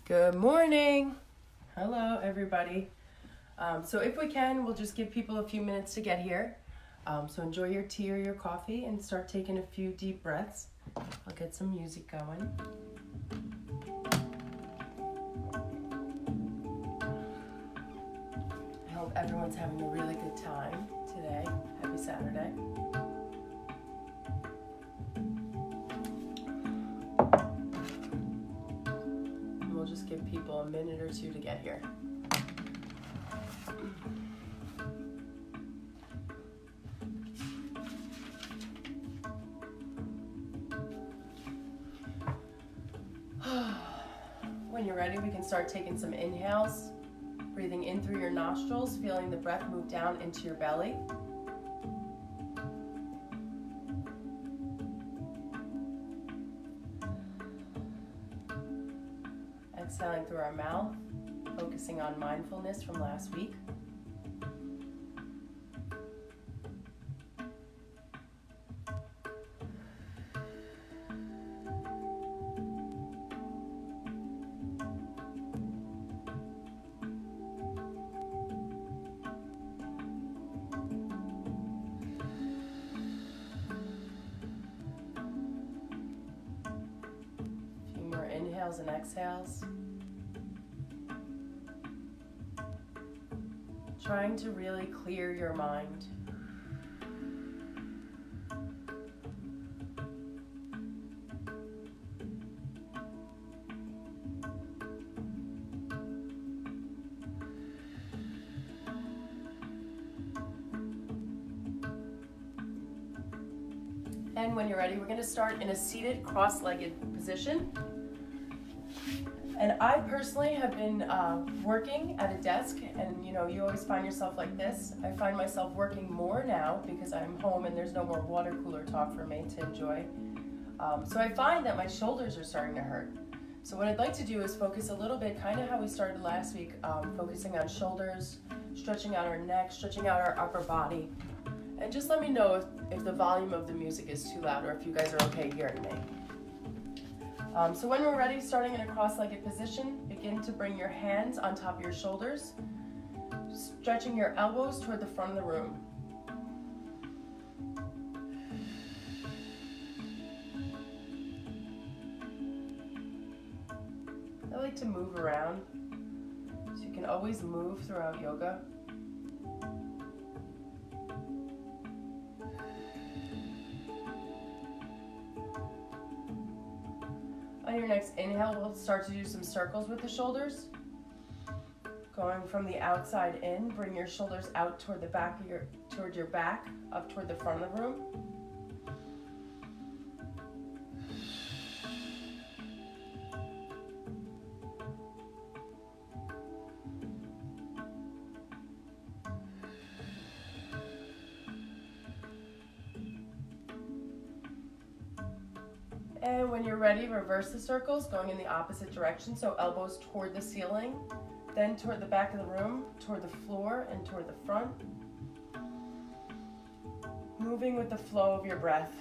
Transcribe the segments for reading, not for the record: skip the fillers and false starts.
Good morning. Hello, everybody. So if we can, we'll just give people a few minutes to get here. So enjoy your tea or your coffee and start taking a few deep breaths. I'll get some music going. I hope everyone's having a really good time today. Happy Saturday. We'll just give people a minute or two to get here. When you're ready, we can start taking some inhales, breathing in through your nostrils, feeling the breath move down into your belly. Exhaling through our mouth, focusing on mindfulness from last week. A few more inhales and exhales. Trying to really clear your mind. And when you're ready, we're going to start in a seated cross-legged position. And I personally have been working at a desk, and you always find yourself like this. I find myself working more now because I'm home and there's no more water cooler talk for me to enjoy. So I find that my shoulders are starting to hurt. So what I'd like to do is focus a little bit, kind of how we started last week, focusing on shoulders, stretching out our neck, stretching out our upper body. And just let me know if the volume of the music is too loud or if you guys are okay hearing me. So when we're ready, starting in a cross-legged position, begin to bring your hands on top of your shoulders, stretching your elbows toward the front of the room. I like to move around, so you can always move throughout yoga. On your next inhale, we'll start to do some circles with the shoulders. Going from the outside in, bring your shoulders out toward the back of toward your back, up toward the front of the room. And when you're ready, reverse the circles, going in the opposite direction. So elbows toward the ceiling, then toward the back of the room, toward the floor, and toward the front. Moving with the flow of your breath.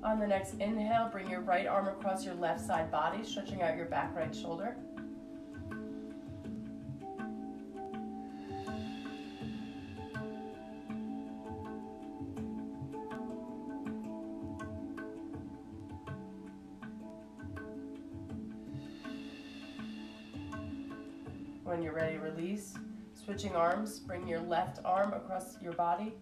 On the next inhale, bring your right arm across your left side body, stretching out your back right shoulder. When you're ready, release. Switching arms, bring your left arm across your body.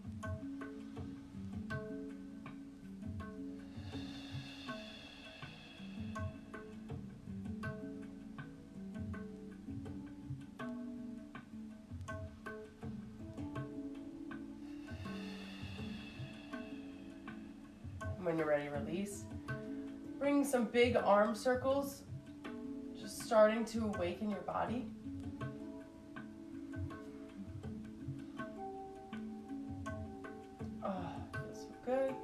When you're ready, release. Bring some big arm circles, just starting to awaken your body. Feels so good.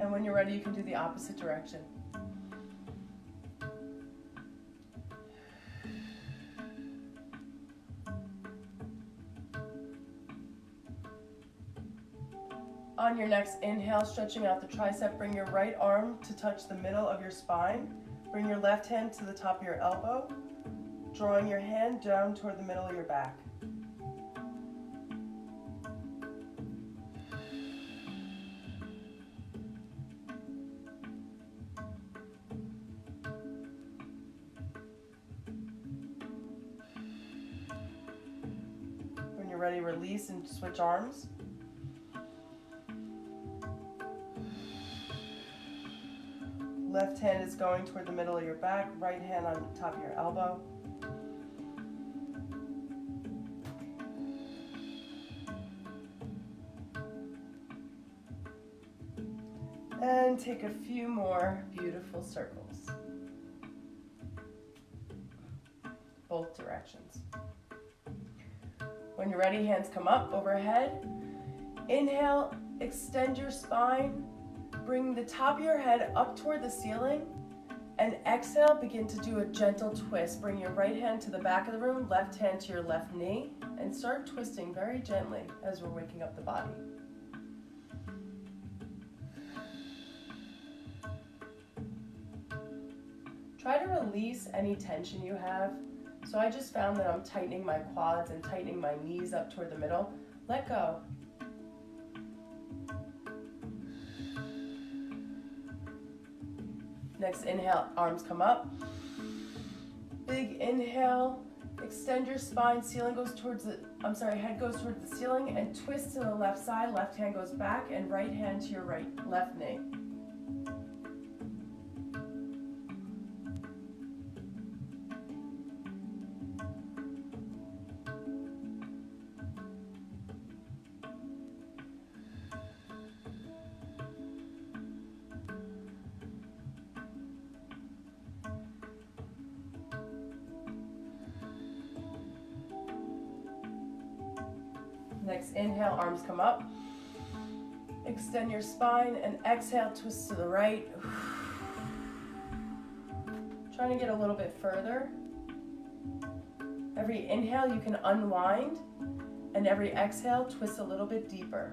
And when you're ready, you can do the opposite direction. On your next inhale, stretching out the tricep, bring your right arm to touch the middle of your spine. Bring your left hand to the top of your elbow, drawing your hand down toward the middle of your back. When you're ready, release and switch arms. Left hand is going toward the middle of your back, right hand on top of your elbow. And take a few more beautiful circles. Both directions. When you're ready, hands come up overhead. Inhale, extend your spine. Bring the top of your head up toward the ceiling, and exhale, begin to do a gentle twist. Bring your right hand to the back of the room, left hand to your left knee, and start twisting very gently as we're waking up the body. Try to release any tension you have. So I just found that I'm tightening my quads and tightening my knees up toward the middle. Let go. Next inhale, arms come up. Big inhale, extend your spine, head goes towards the ceiling, and twist to the left side, left hand goes back, and right hand to your left knee. Next inhale, arms come up. Extend your spine, and exhale, twist to the right. Trying to get a little bit further. Every inhale you can unwind, and every exhale twist a little bit deeper.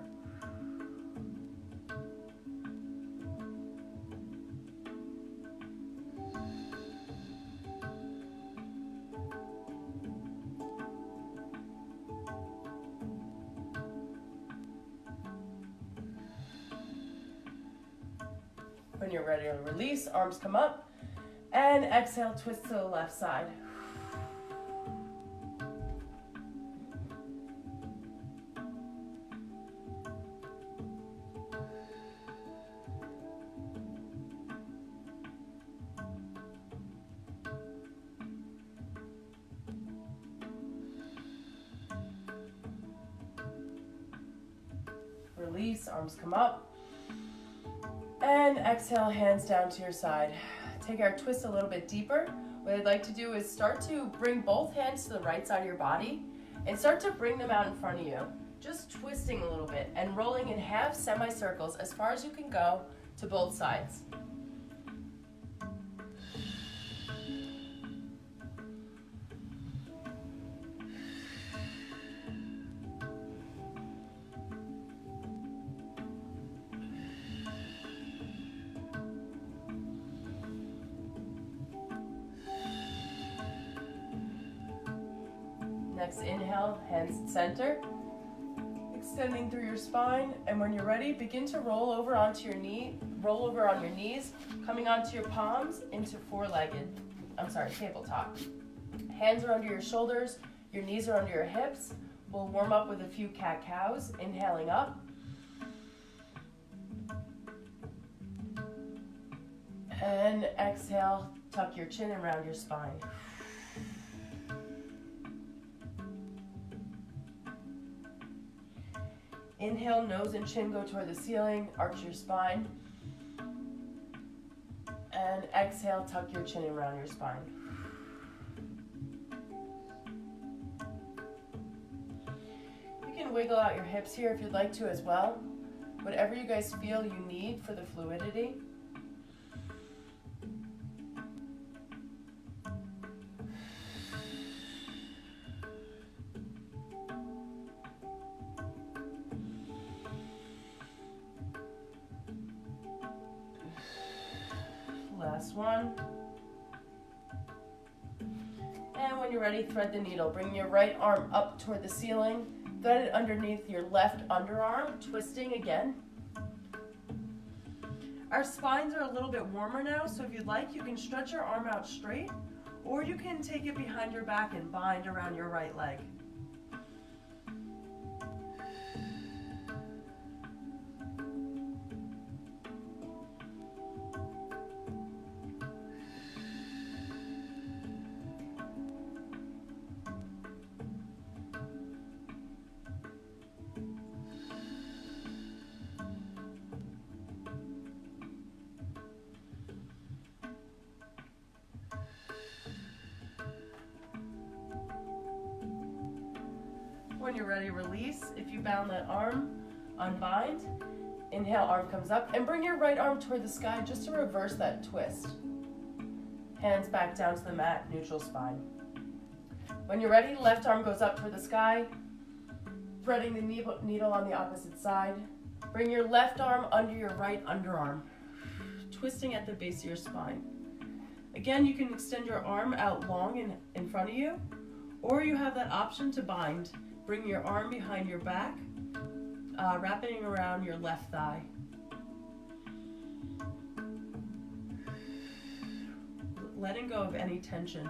When you're ready to release, arms come up, and exhale, twist to the left side. Release, arms come up. And exhale, hands down to your side. Take our twist a little bit deeper. What I'd like to do is start to bring both hands to the right side of your body and start to bring them out in front of you. Just twisting a little bit and rolling in half semicircles as far as you can go to both sides. Next inhale, hands center, extending through your spine, and when you're ready, begin to roll over onto your roll over on your knees, coming onto your palms into tabletop. Hands are under your shoulders, your knees are under your hips. We'll warm up with a few cat-cows, inhaling up. And exhale, tuck your chin and round your spine. Inhale, nose and chin go toward the ceiling, arch your spine. And exhale, tuck your chin and round your spine. You can wiggle out your hips here if you'd like to as well. whatever you guys feel you need for the fluidity. Last one. And when you're ready, thread the needle. Bring your right arm up toward the ceiling. Thread it underneath your left underarm, twisting again. Our spines are a little bit warmer now, so if you'd like, you can stretch your arm out straight, or you can take it behind your back and bind around your right leg. When you're ready, release. If you bound that arm, unbind. Inhale, arm comes up, and bring your right arm toward the sky just to reverse that twist. Hands back down to the mat, neutral spine. When you're ready, left arm goes up toward the sky, threading the needle on the opposite side. Bring your left arm under your right underarm, twisting at the base of your spine. Again, you can extend your arm out long in front of you, or you have that option to bind. Bring your arm behind your back, wrapping around your left thigh. Letting go of any tension.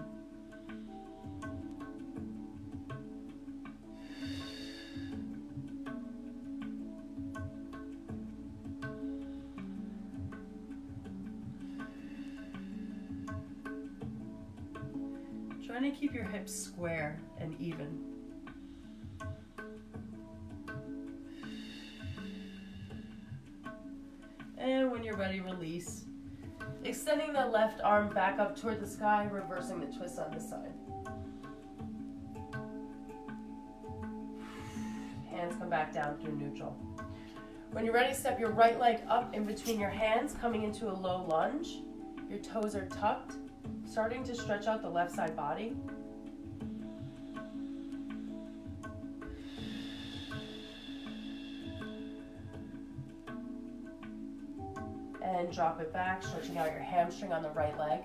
Trying to keep your hips square and even. And when you're ready, release. Extending the left arm back up toward the sky, reversing the twist on this side. Hands come back down through neutral. When you're ready, step your right leg up in between your hands, coming into a low lunge. Your toes are tucked, starting to stretch out the left side body. And drop it back, stretching out your hamstring on the right leg.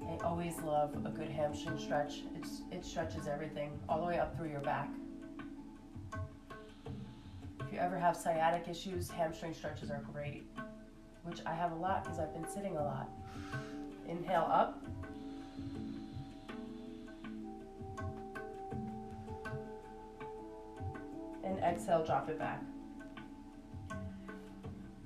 I always love a good hamstring stretch. It stretches everything all the way up through your back. If you ever have sciatic issues, hamstring stretches are great, which I have a lot because I've been sitting a lot. Inhale up. And exhale, drop it back.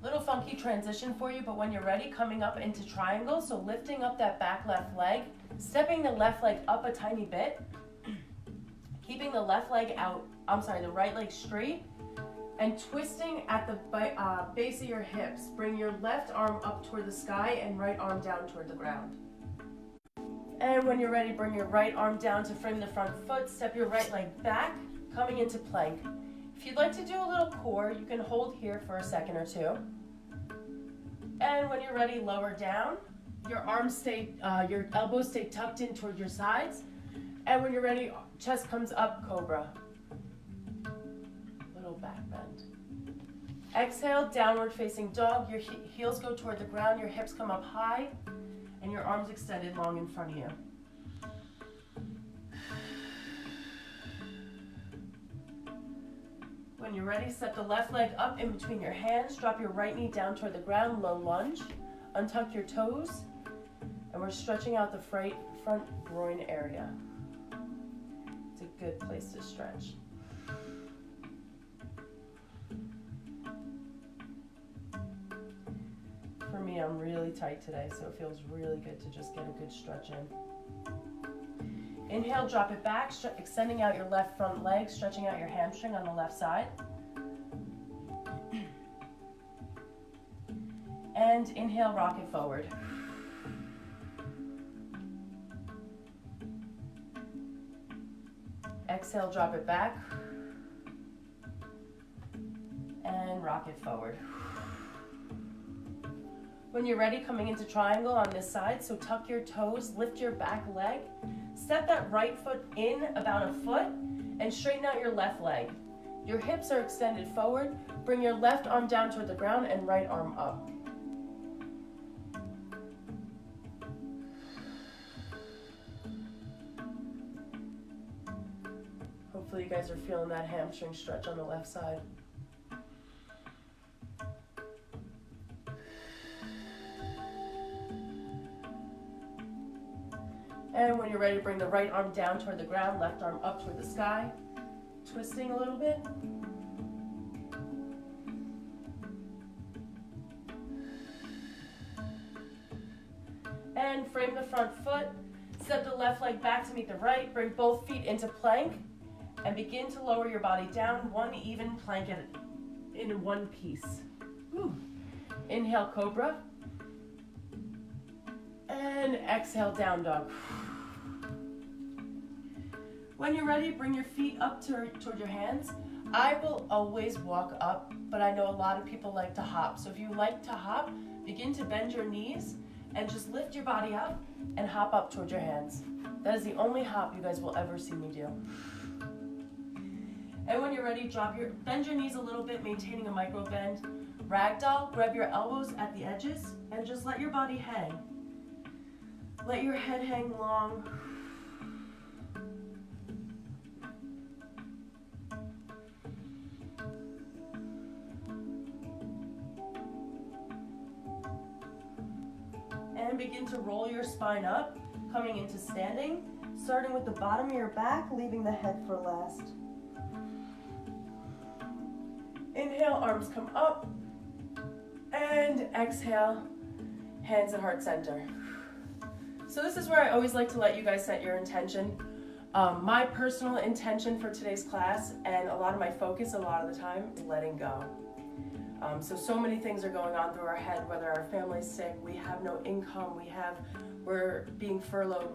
Little funky transition for you, but when you're ready, coming up into triangle, so lifting up that back left leg, stepping the left leg up a tiny bit, keeping the left leg out, the right leg straight, and twisting at the base of your hips. Bring your left arm up toward the sky and right arm down toward the ground. And when you're ready, bring your right arm down to frame the front foot, step your right leg back, coming into plank. If you'd like to do a little core, you can hold here for a second or two. And when you're ready, lower down. Your elbows stay tucked in toward your sides. And when you're ready, chest comes up, cobra. Little back bend. Exhale, downward facing dog. Your heels go toward the ground, your hips come up high, and your arms extended long in front of you. When you're ready, step the left leg up in between your hands, drop your right knee down toward the ground, low lunge, untuck your toes, and we're stretching out the front groin area. It's a good place to stretch. For me, I'm really tight today, so it feels really good to just get a good stretch in. Inhale, drop it back, extending out your left front leg, stretching out your hamstring on the left side. And inhale, rock it forward. Exhale, drop it back. and rock it forward. When you're ready, coming into triangle on this side, so tuck your toes, lift your back leg, step that right foot in about a foot, and straighten out your left leg. Your hips are extended forward. Bring your left arm down toward the ground and right arm up. Hopefully you guys are feeling that hamstring stretch on the left side. And when you're ready, bring the right arm down toward the ground, left arm up toward the sky, twisting a little bit. And frame the front foot, step the left leg back to meet the right, bring both feet into plank, and begin to lower your body down, one even plank in one piece. Whew. Inhale, cobra. And exhale, down dog. When you're ready, bring your feet up toward your hands. I will always walk up, but I know a lot of people like to hop. So if you like to hop, begin to bend your knees and just lift your body up and hop up toward your hands. That is the only hop you guys will ever see me do. And when you're ready, bend your knees a little bit, maintaining a micro bend. Ragdoll, grab your elbows at the edges and just let your body hang. Let your head hang long. And begin to roll your spine up, coming into standing, starting with the bottom of your back, leaving the head for last. Inhale, arms come up, and exhale, hands at heart center. So this is where I always like to let you guys set your intention. My personal intention for today's class, and a lot of my focus a lot of the time, letting go. So many things are going on through our head, whether our family's sick, we have no income, we're being furloughed,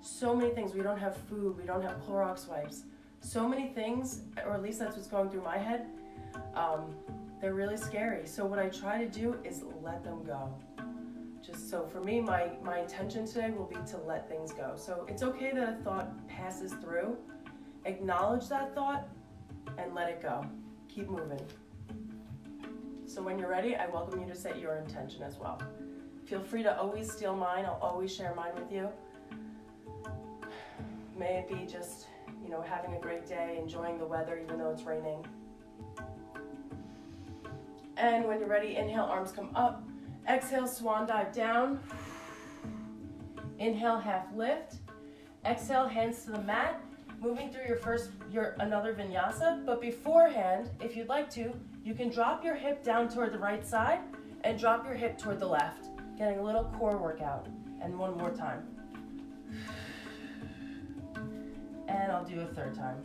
so many things. We don't have food, we don't have Clorox wipes. So many things, or at least that's what's going through my head. They're really scary. So what I try to do is let them go. Just so for me, my intention today will be to let things go. So it's okay that a thought passes through. Acknowledge that thought and let it go. Keep moving. So when you're ready, I welcome you to set your intention as well. Feel free to always steal mine. I'll always share mine with you. May it be just, having a great day, enjoying the weather even though it's raining. And when you're ready, inhale, arms come up. Exhale, swan dive down. Inhale, half lift. Exhale, hands to the mat. Moving through another vinyasa. But beforehand, if you'd like to, you can drop your hip down toward the right side and drop your hip toward the left. Getting a little core workout. And one more time. And I'll do a third time.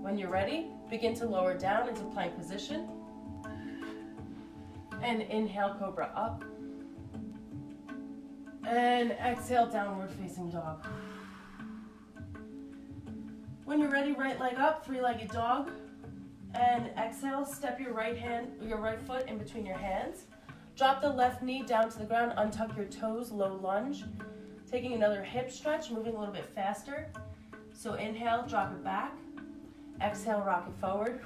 When you're ready, begin to lower down into plank position. And inhale, cobra up. And exhale, downward facing dog. When you're ready, right leg up, three-legged dog. And exhale, step your right foot in between your hands. Drop the left knee down to the ground, untuck your toes, low lunge. Taking another hip stretch, moving a little bit faster. So inhale, drop it back. Exhale, rock it forward.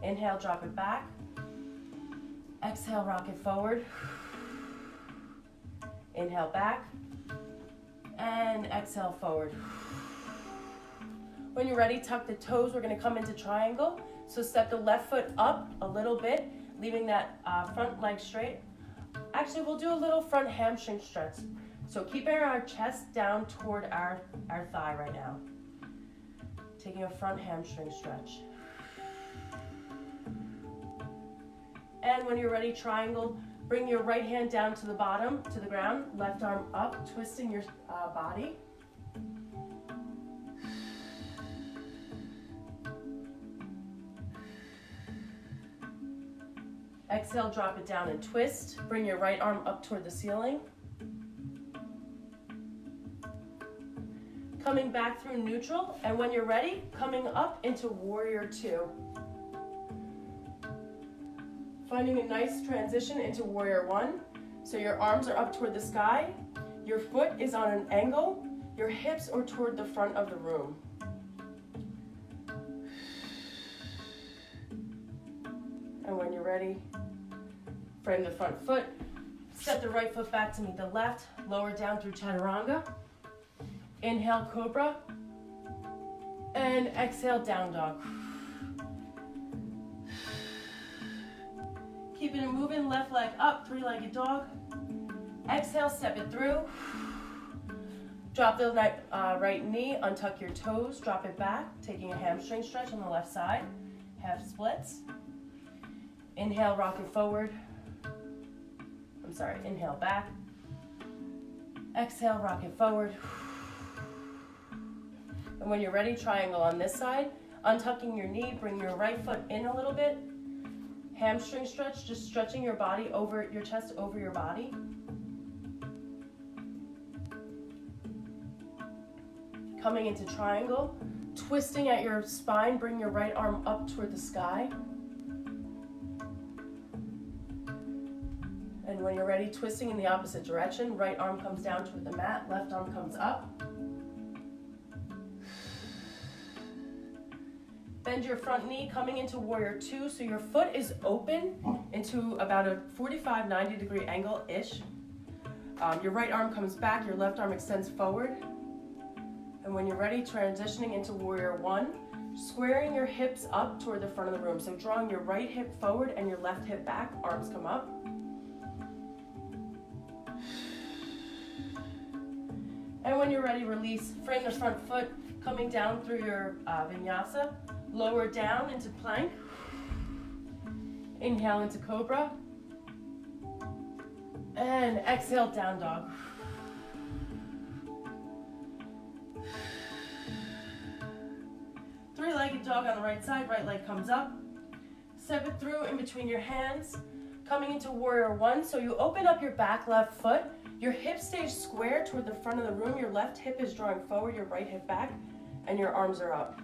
Inhale, drop it back. Exhale, rock it forward. Inhale, back. And exhale, forward. When you're ready, tuck the toes. We're going to come into triangle. So step the left foot up a little bit, leaving that front leg straight. Actually, we'll do a little front hamstring stretch. So keeping our chest down toward our thigh right now. Taking a front hamstring stretch. And when you're ready, triangle, bring your right hand down to the bottom, to the ground, left arm up, twisting your body. Exhale, drop it down and twist. Bring your right arm up toward the ceiling. Coming coming back through neutral, and when you're ready, coming up into warrior two. Finding a nice transition into warrior one. So your arms are up toward the sky, your foot is on an angle, your hips are toward the front of the room. And when you're ready, frame the front foot, step the right foot back to meet the left, lower down through chaturanga. Inhale, cobra, and exhale, down dog. Keeping it moving, left leg up, three-legged dog. Exhale, step it through. Drop the right knee, untuck your toes, drop it back, taking a hamstring stretch on the left side, half splits. Inhale, rock it forward. Inhale, back. Exhale, rock it forward. And when you're ready, triangle on this side. Untucking your knee, bring your right foot in a little bit. Hamstring stretch, just stretching your body over, your chest over your body. Coming into triangle, twisting at your spine, bring your right arm up toward the sky. And when you're ready, twisting in the opposite direction, right arm comes down toward the mat, left arm comes up. Bend your front knee, coming into warrior two, so your foot is open into about a 45-90 degree angle-ish. Your right arm comes back, your left arm extends forward. And when you're ready, transitioning into warrior one, squaring your hips up toward the front of the room. So drawing your right hip forward and your left hip back, arms come up. And when you're ready, release, frame the front foot, coming down through your vinyasa. Lower down into plank. Inhale into cobra. And exhale, down dog. Three-legged dog on the right side, right leg comes up. Step it through in between your hands. Coming into warrior one, so you open up your back left foot. Your hip stays square toward the front of the room. Your left hip is drawing forward, your right hip back, and your arms are up.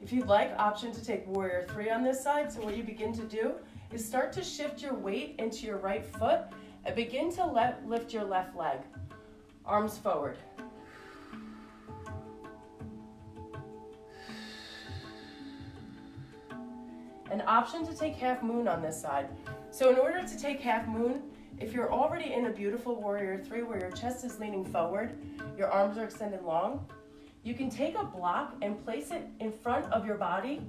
If you'd like, option to take warrior three on this side. So what you begin to do is start to shift your weight into your right foot and begin to lift your left leg. Arms forward. An option to take half moon on this side. So in order to take half moon, if you're already in a beautiful warrior three where your chest is leaning forward, your arms are extended long, you can take a block and place it in front of your body,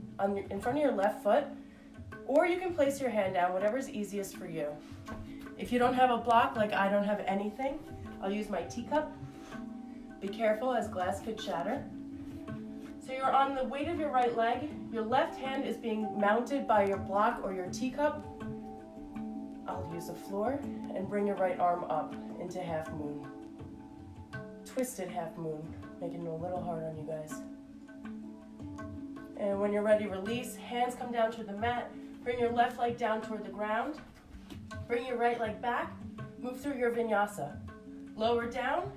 in front of your left foot, or you can place your hand down, whatever's easiest for you. If you don't have a block, like I don't have anything, I'll use my teacup. Be careful as glass could shatter. So you're on the weight of your right leg, your left hand is being mounted by your block or your teacup. I'll use the floor and bring your right arm up into half moon. Twisted half moon. Making it a little hard on you guys. And when you're ready, release. Hands come down to the mat. Bring your left leg down toward the ground. Bring your right leg back. Move through your vinyasa. Lower down.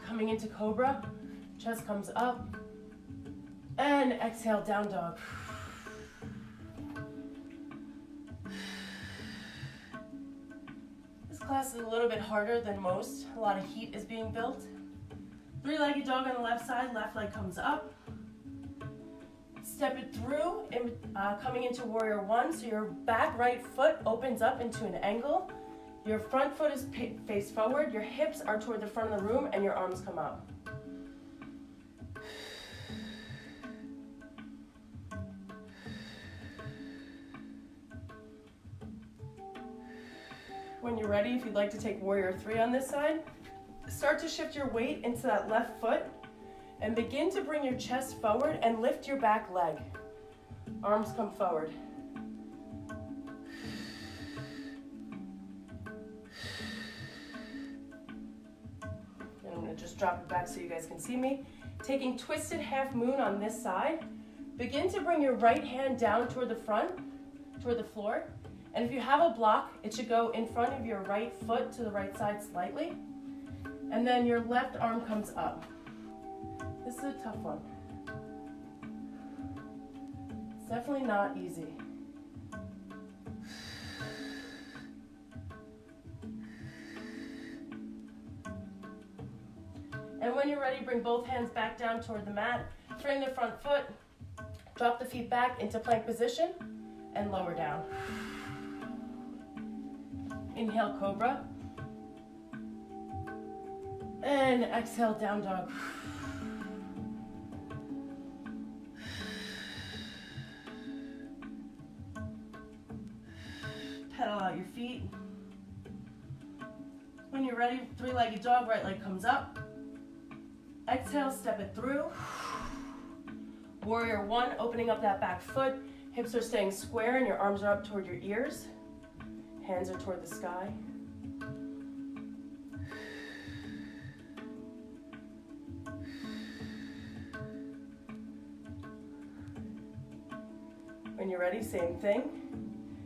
Coming into cobra. Chest comes up. And exhale, down dog. This class is a little bit harder than most. A lot of heat is being built. Three-legged dog on the left side, left leg comes up. Step it through, coming into warrior one, so your back right foot opens up into an angle. Your front foot is face forward, your hips are toward the front of the room, and your arms come up. When you're ready, if you'd like to take warrior three on this side, start to shift your weight into that left foot and begin to bring your chest forward and lift your back leg. Arms come forward. And I'm going to just drop it back so you guys can see me. Taking twisted half moon on this side, begin to bring your right hand down toward the front, toward the floor, And if you have a block, it should go in front of your right foot to the right side slightly. And then your left arm comes up. This is a tough one. It's definitely not easy. And when you're ready, bring both hands back down toward the mat. Frame the front foot. Drop the feet back into plank position and lower down. Inhale, cobra. And exhale, down dog. Pedal out your feet. When you're ready, three-legged dog, right leg comes up. Exhale, step it through. Warrior one, opening up that back foot. Hips are staying square and your arms are up toward your ears. Hands are toward the sky. When you're ready, same thing.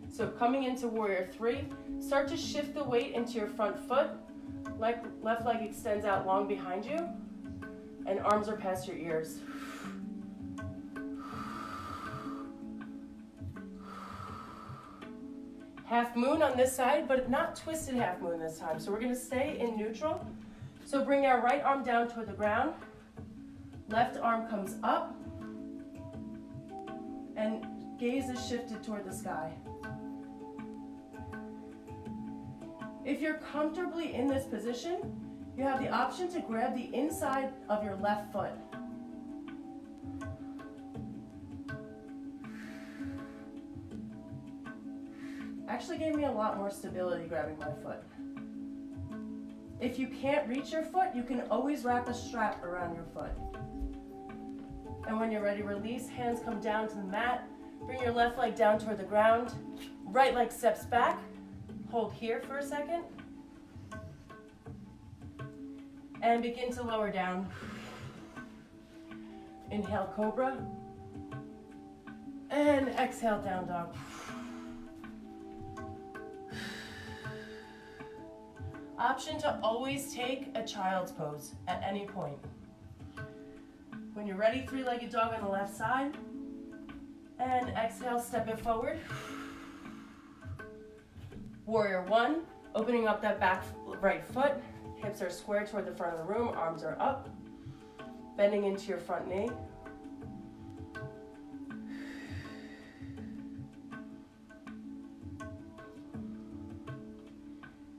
So coming into warrior three, start to shift the weight into your front foot. Left leg extends out long behind you, and arms are past your ears. Half moon on this side, but not twisted half moon this time. So we're gonna stay in neutral. So bring our right arm down toward the ground. Left arm comes up. And gaze is shifted toward the sky. If you're comfortably in this position, you have the option to grab the inside of your left foot. Actually gave me a lot more stability grabbing my foot. If you can't reach your foot, you can always wrap a strap around your foot. And when you're ready, release, hands come down to the mat. Bring your left leg down toward the ground. Right leg steps back. Hold here for a second. And begin to lower down. Inhale, cobra. And exhale, down dog. Option to always take a child's pose at any point. When you're ready, three-legged dog on the left side. And exhale, step it forward. Warrior one, opening up that back right foot. Hips are square toward the front of the room, arms are up. Bending into your front knee.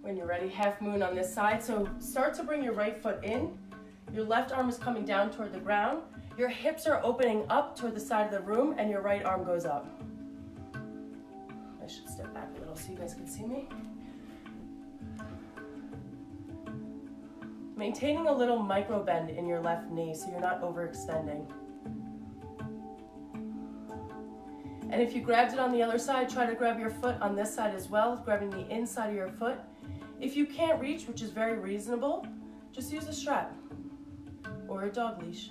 When you're ready, half moon on this side. So start to bring your right foot in. Your left arm is coming down toward the ground. Your hips are opening up toward the side of the room and your right arm goes up. I should step back a little so you guys can see me. Maintaining a little micro bend in your left knee so you're not overextending. And if you grabbed it on the other side, try to grab your foot on this side as well, grabbing the inside of your foot. If you can't reach, which is very reasonable, just use a strap or a dog leash.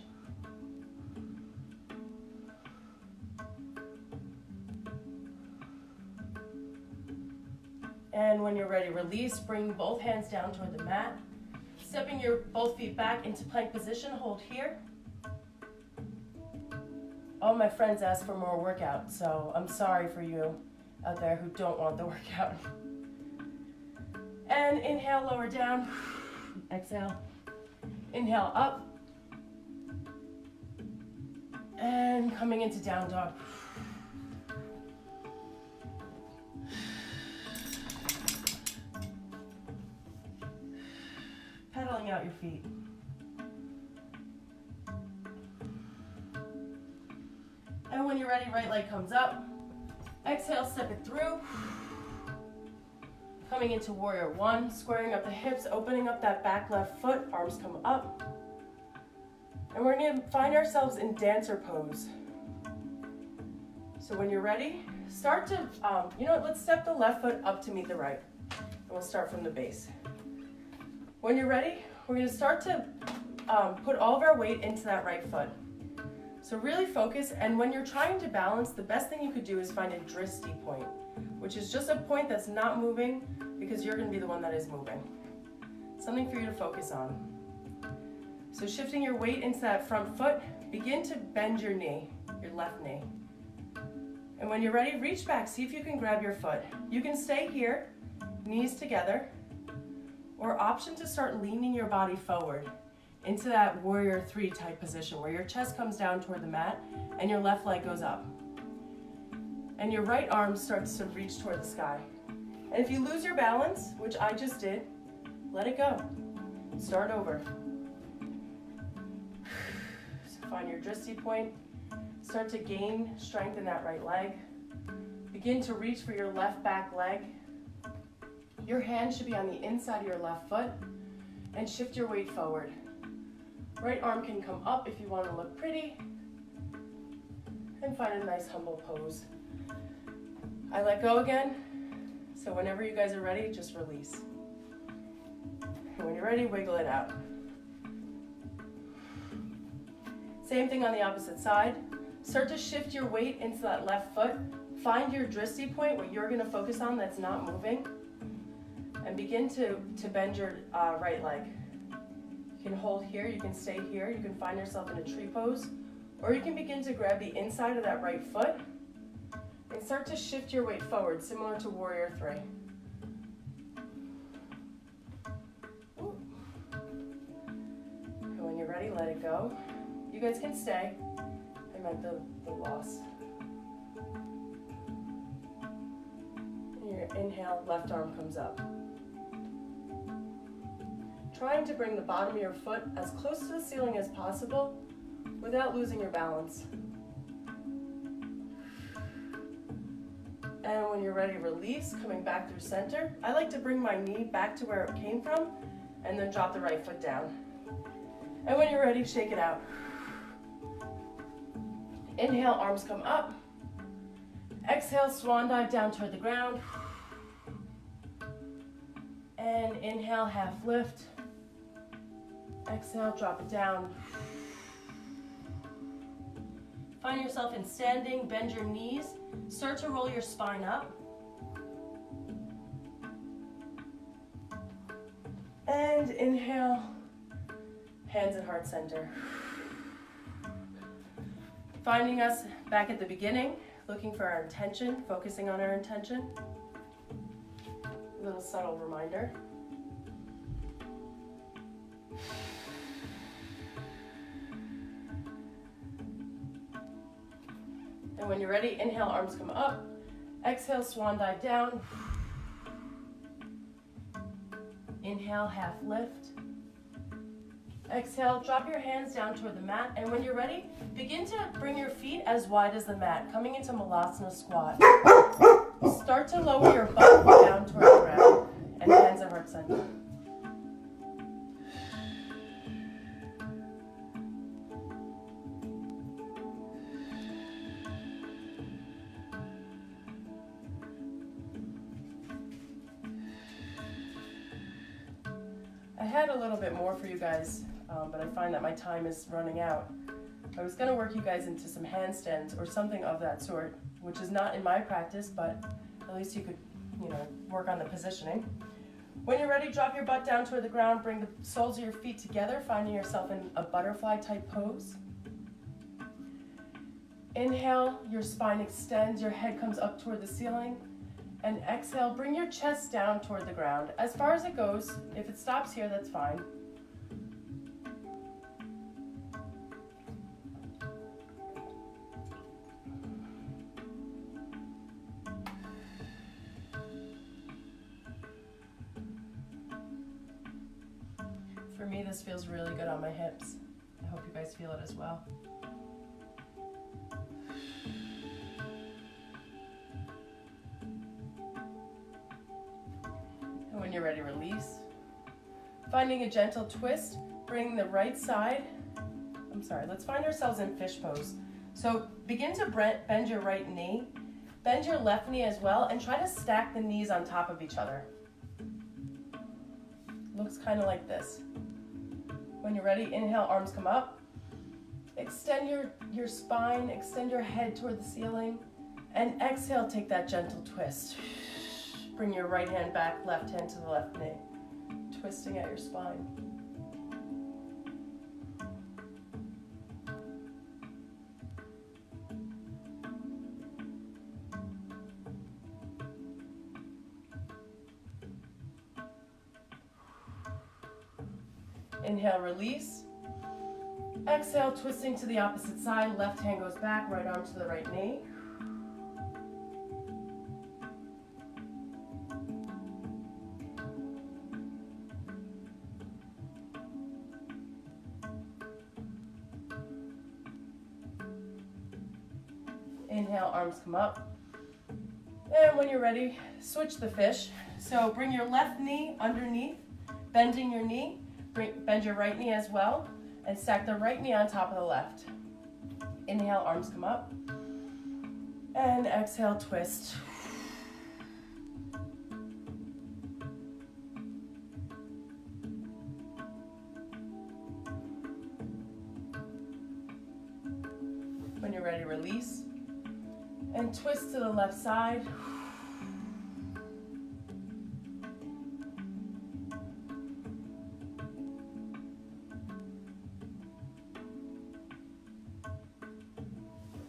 And when you're ready, release, bring both hands down toward the mat. Stepping your both feet back into plank position, hold here. All my friends ask for more workout, so I'm sorry for you out there who don't want the workout. And inhale, lower down. Exhale. Inhale, up. And coming into down dog. Pedaling out your feet. And when you're ready, right leg comes up. Exhale, step it through. Coming into warrior one, squaring up the hips, opening up that back left foot, arms come up. And we're gonna find ourselves in dancer pose. So when you're ready, start to, let's step the left foot up to meet the right. And we'll start from the base. When you're ready, we're gonna start to put all of our weight into that right foot. So really focus, and when you're trying to balance, the best thing you could do is find a dristy point. which is just a point that's not moving because you're gonna be the one that is moving. Something for you to focus on. So shifting your weight into that front foot, begin to bend your knee, your left knee. And when you're ready, reach back, see if you can grab your foot. You can stay here, knees together, or option to start leaning your body forward into that warrior 3 type position where your chest comes down toward the mat and your left leg goes up. And your right arm starts to reach toward the sky. And if you lose your balance, which I just did, let it go. Start over. So find your dristy point. Start to gain strength in that right leg. Begin to reach for your left back leg. Your hand should be on the inside of your left foot, and shift your weight forward. Right arm can come up if you want to look pretty, and find a nice humble pose. I let go again, so whenever you guys are ready, just release. And when you're ready, wiggle it out. Same thing on the opposite side. Start to shift your weight into that left foot. Find your dristy point, what you're gonna focus on that's not moving, and begin to bend your right leg. You can hold here, you can stay here, you can find yourself in a tree pose, or you can begin to grab the inside of that right foot and start to shift your weight forward, similar to warrior 3. Ooh. And when you're ready, let it go. You guys can stay. I meant the loss. And your inhale, left arm comes up. Trying to bring the bottom of your foot as close to the ceiling as possible without losing your balance. And when you're ready, release, coming back through center. I like to bring my knee back to where it came from and then drop the right foot down. And when you're ready, shake it out. Inhale, arms come up. Exhale, swan dive down toward the ground. And inhale, half lift. Exhale, drop it down. Find yourself in standing, bend your knees. Start to roll your spine up. And inhale, hands at heart center. Finding us back at the beginning, looking for our intention, focusing on our intention. A little subtle reminder. And when you're ready, inhale, arms come up. Exhale, swan dive down. Inhale, half lift. Exhale, drop your hands down toward the mat. And when you're ready, begin to bring your feet as wide as the mat, coming into Malasana squat. Start to lower your butt down toward the ground and hands at heart center. I had a little bit more for you guys, but I find that my time is running out. I was going to work you guys into some handstands or something of that sort, which is not in my practice, but at least you could, work on the positioning. When you're ready, drop your butt down toward the ground, bring the soles of your feet together, finding yourself in a butterfly type pose. Inhale, your spine extends, your head comes up toward the ceiling. And exhale, bring your chest down toward the ground, as far as it goes. If it stops here, that's fine. For me, this feels really good on my hips. I hope you guys feel it as well. When you're ready, release. Finding a gentle twist, bring the right side. Let's find ourselves in fish pose. So begin to bend your right knee, bend your left knee as well, and try to stack the knees on top of each other. Looks kind of like this. When you're ready, inhale, arms come up. Extend your spine, extend your head toward the ceiling. And exhale, take that gentle twist. Bring your right hand back, left hand to the left knee, twisting at your spine. Inhale, release. Exhale, twisting to the opposite side. Left hand goes back, right arm to the right knee. Inhale, arms come up. And when you're ready, switch the fish. So bring your left knee underneath, bending your knee. Bend your right knee as well, and stack the right knee on top of the left. Inhale, arms come up. And exhale, twist. When you're ready, release. And twist to the left side.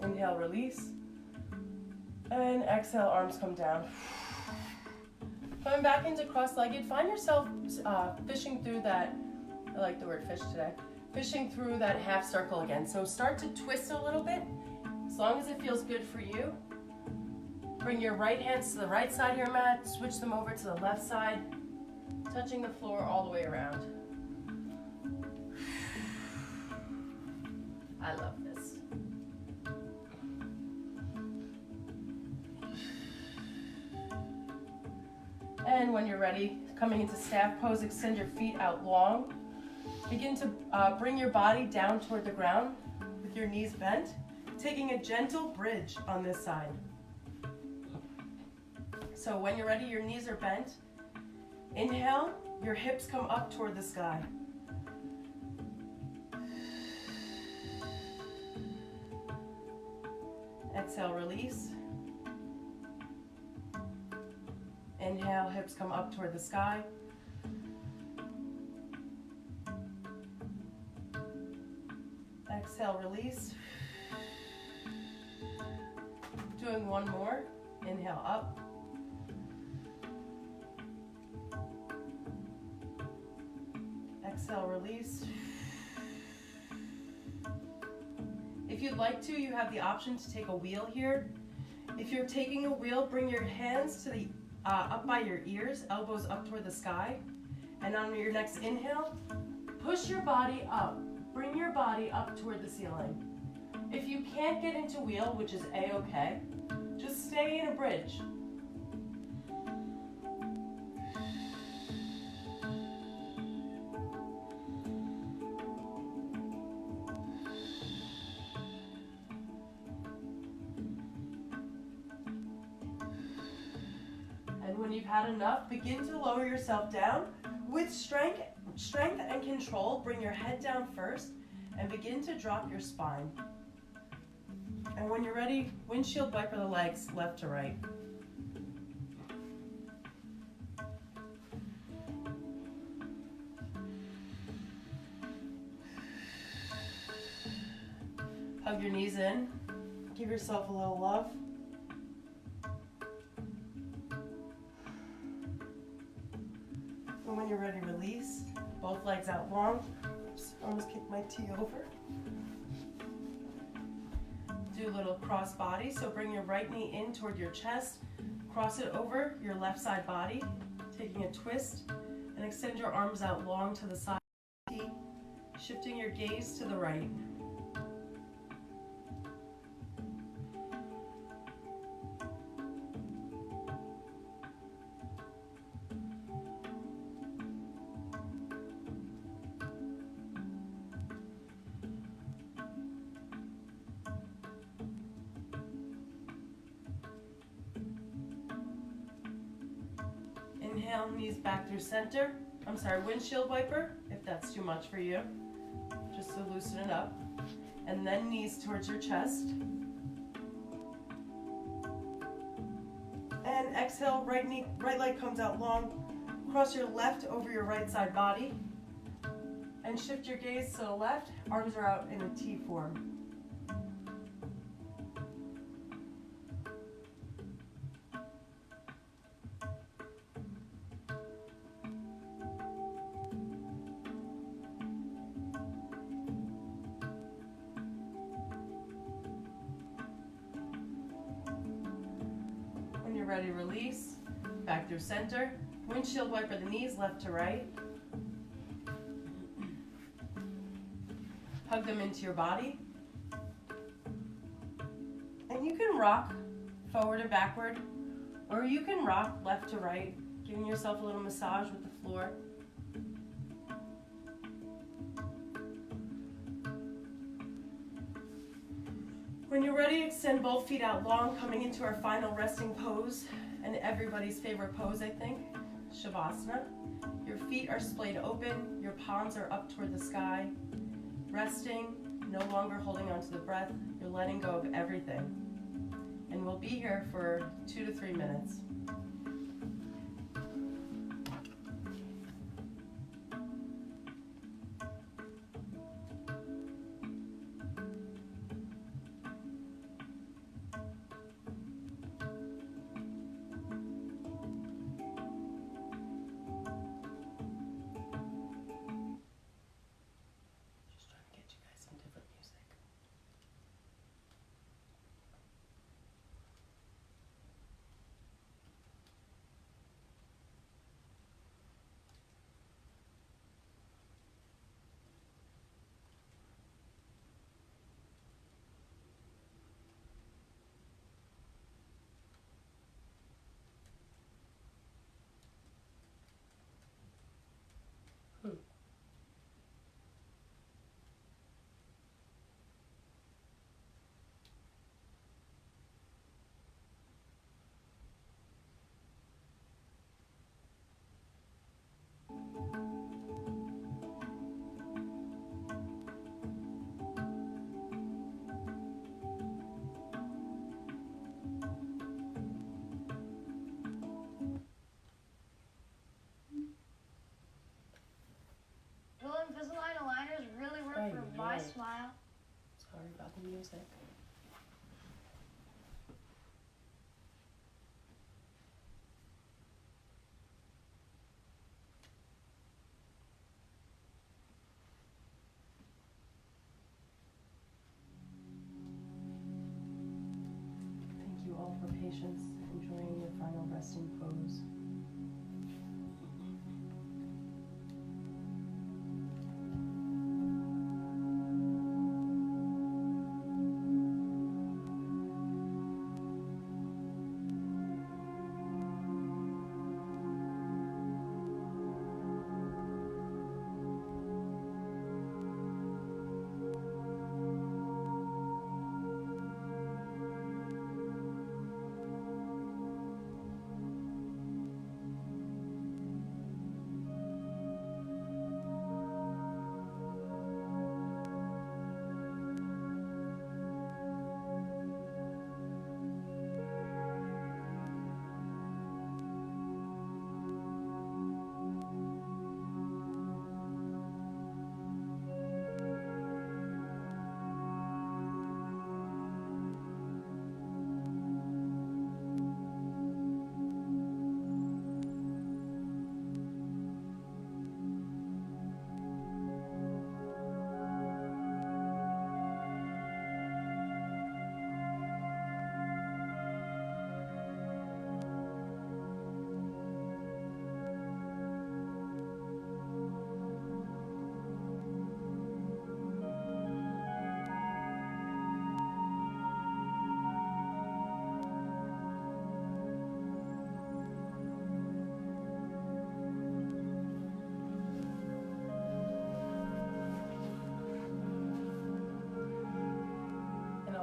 Inhale, release. And exhale, arms come down. Coming back into cross-legged, find yourself fishing through that, I like the word fish today, fishing through that half circle again. So start to twist a little bit, as long as it feels good for you. Bring your right hands to the right side of your mat, switch them over to the left side, touching the floor all the way around. I love this. And when you're ready, coming into staff pose, extend your feet out long. Begin to bring your body down toward the ground with your knees bent, taking a gentle bridge on this side. So when you're ready, your knees are bent. Inhale, your hips come up toward the sky. Exhale, release. Inhale, hips come up toward the sky. Exhale, release. Doing one more. Inhale, up. Exhale, release. If you'd like to, you have the option to take a wheel here. If you're taking a wheel, bring your hands to the up by your ears, elbows up toward the sky. And on your next inhale, push your body up. Bring your body up toward the ceiling. If you can't get into wheel, which is a-okay, just stay in a bridge. And when you've had enough, begin to lower yourself down. With strength and control, bring your head down first and begin to drop your spine. And when you're ready, windshield wiper the legs left to right. Hug your knees in. Give yourself a little love. And when you're ready, release. Both legs out long. Oops, almost kicked my tea over. Do a little cross body. So bring your right knee in toward your chest. Cross it over your left side body, taking a twist, and extend your arms out long to the side. Shifting your gaze to the right. Inhale, knees back through center. I'm sorry, windshield wiper, if that's too much for you, just to loosen it up. And then knees towards your chest. then exhale, right leg comes out long. Cross your left over your right side body. And shift your gaze to the left. Arms are out in a T form. When you're ready, release. Back through center. Windshield wiper the knees left to right. Hug them into your body. And you can rock forward and backward, or you can rock left to right, giving yourself a little massage with the floor. When you're ready, extend both feet out long, coming into our final resting pose, and everybody's favorite pose, I think, Savasana. Your feet are splayed open, your palms are up toward the sky. Resting, no longer holding on to the breath, you're letting go of everything. And we'll be here for 2 to 3 minutes. Invisalign aligners really work for my smile. Sorry about the music. Thank you all for patience, enjoying your final resting pose.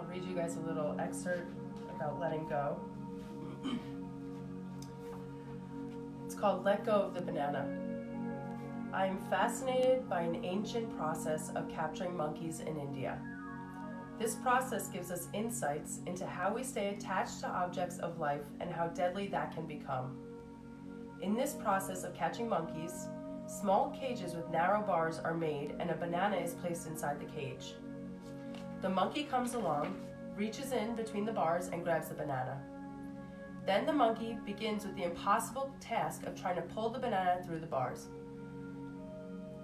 Read you guys a little excerpt about letting go. It's called Let Go of the Banana. I am fascinated by an ancient process of capturing monkeys in India. This process gives us insights into how we stay attached to objects of life and how deadly that can become. In this process of catching monkeys, small cages with narrow bars are made and a banana is placed inside the cage. The monkey comes along, reaches in between the bars and grabs the banana. Then the monkey begins with the impossible task of trying to pull the banana through the bars.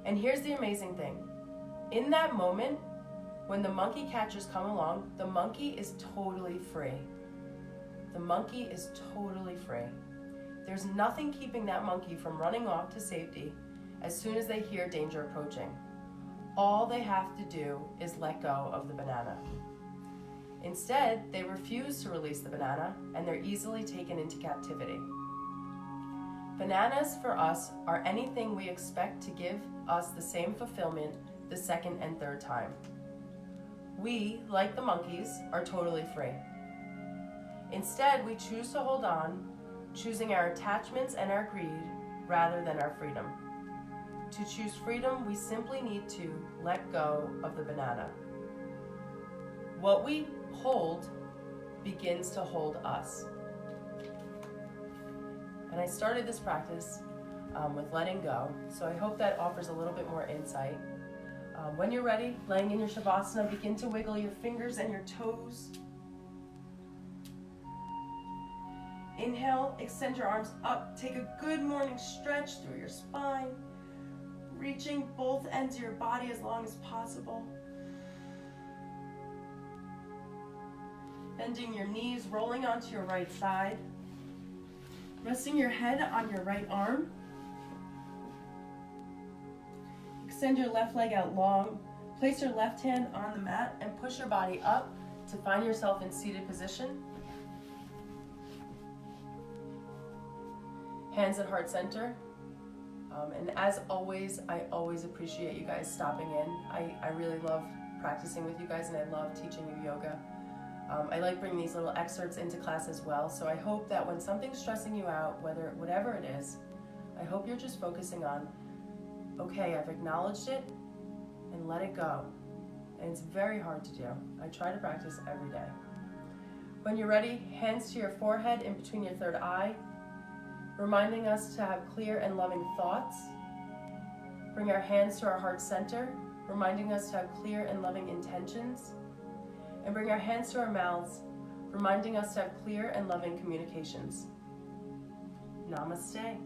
And here's the amazing thing. In that moment, when the monkey catchers come along, the monkey is totally free. The monkey is totally free. There's nothing keeping that monkey from running off to safety as soon as they hear danger approaching. All they have to do is let go of the banana. Instead, they refuse to release the banana and they're easily taken into captivity. Bananas for us are anything we expect to give us the same fulfillment the second and third time. We, like the monkeys, are totally free. Instead, we choose to hold on, choosing our attachments and our greed rather than our freedom. To choose freedom, we simply need to let go of the banana. What we hold begins to hold us. And I started this practice with letting go, so I hope that offers a little bit more insight. When you're ready, laying in your Savasana, begin to wiggle your fingers and your toes. Inhale, extend your arms up. Take a good morning stretch through your spine, reaching both ends of your body as long as possible. Bending your knees, rolling onto your right side. Resting your head on your right arm. Extend your left leg out long. Place your left hand on the mat and push your body up to find yourself in seated position. Hands at heart center. And as always, I always appreciate you guys stopping in. I really love practicing with you guys and I love teaching you yoga. I like bringing these little excerpts into class as well. So I hope that when something's stressing you out, whatever it is, I hope you're just focusing on, okay, I've acknowledged it and let it go. And it's very hard to do. I try to practice every day. When you're ready, hands to your forehead in between your third eye, reminding us to have clear and loving thoughts. Bring our hands to our heart center, reminding us to have clear and loving intentions. And bring our hands to our mouths, reminding us to have clear and loving communications. Namaste.